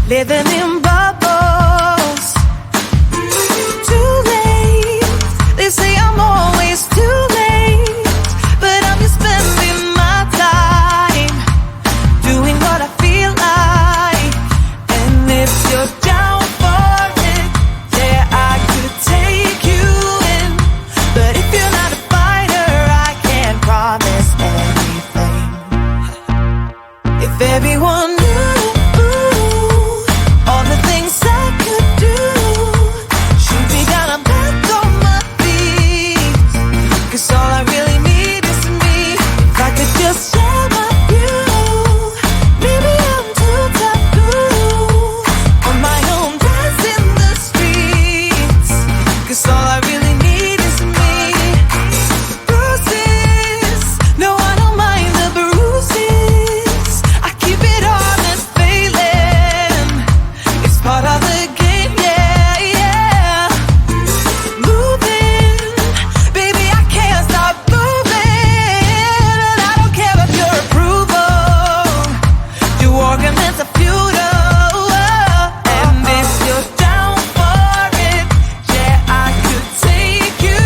living in bubbles. Too late, they say I'm always too late, but I'm just spending my time doing what I feel like. And if you're down for it, yeah, I could take you in, but if you're not a fighter, I can't promise anything. If everyone knew all the things I could do, shoot me down, I'm back on my feet, 'cause all I really need is me. If I could just share my view, maybe I'm too taboo on my own, dance in the streets, 'cause all I really need is me. Bruises, no, I don't mind the bruises, I keep it honest failing, it's part of the game, yeah, yeah. Moving, baby, I can't stop moving, and I don't care if your approval, your arguments are futile. And if you're down for it, yeah, I could take you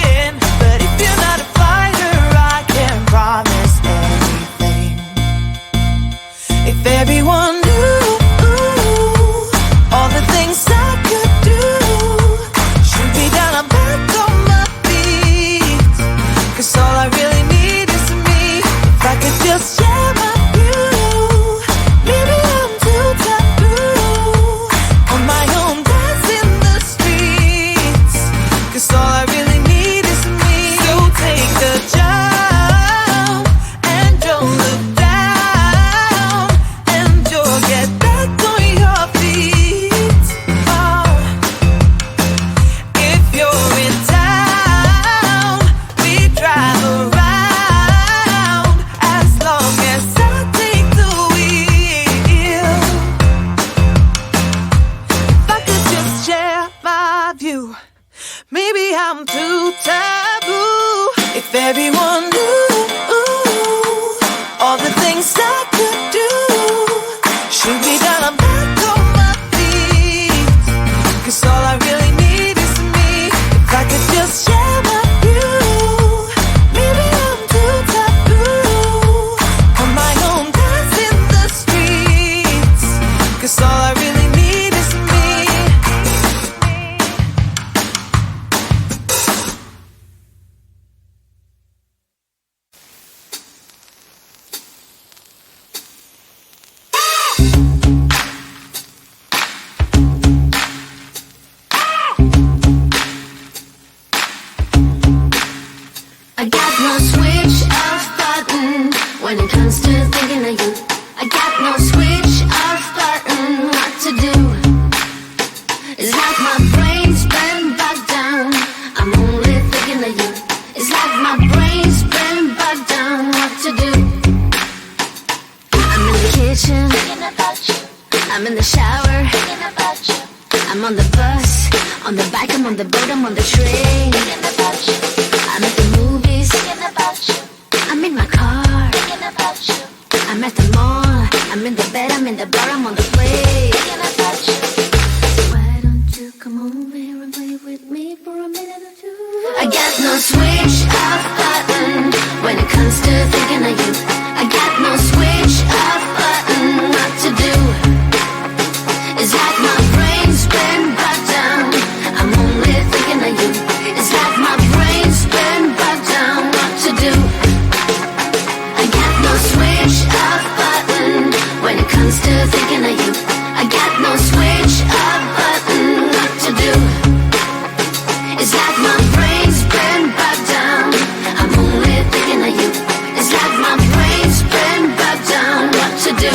in, but if you're not a fighter, I can't promise anything. If everyone knew all the things I could do, shoot me down, I'm back on my feet, 'cause all I really need is me. If I could just share my view, maybe I'm too taboo on my own, dance in the streets, 'cause all I really need is me. So take the jump and don't look down, and you'll get back on your feet. Oh. If you're in town, we drive around, as long as I take the wheel. If I could just share my view, maybe I'm too taboo. If everyone knew all the things I could do, shoot me down, I'm back on my feet, 'cause all I really need is me. If I could just share my view, maybe I'm too taboo on my own, dance in the streets, 'cause all I really need is me. I got no switch off button when it comes to thinking of you. I got no switch off button what to do. It's like my brain's been bogged down, I'm only thinking of you. It's like my brain's been bogged down, what to do. I'm in the kitchen, thinking about you. I'm in the shower, thinking about you. I'm on the bus, on the bike, I'm on the boat, I'm on the train, thinking about you. I'm at the movies, thinking about you. I'm in my car, thinking about you. I'm at the mall, I'm in the bed, I'm in the bar, I'm on the plane, thinking about you. Why don't you come over here and play with me for a minute or two? I got no switch off button when it comes to thinking of you. I got no switch off button what to do. It's like my brain's been bogged down, I'm only thinking of you. It's like my brain's been bogged down, what to do. I got no switch off button when it comes to thinking of you. I got no switch off button what to do. It's like my brain's been bogged down, I'm only thinking of you. It's like my brain's been bogged down, what to do.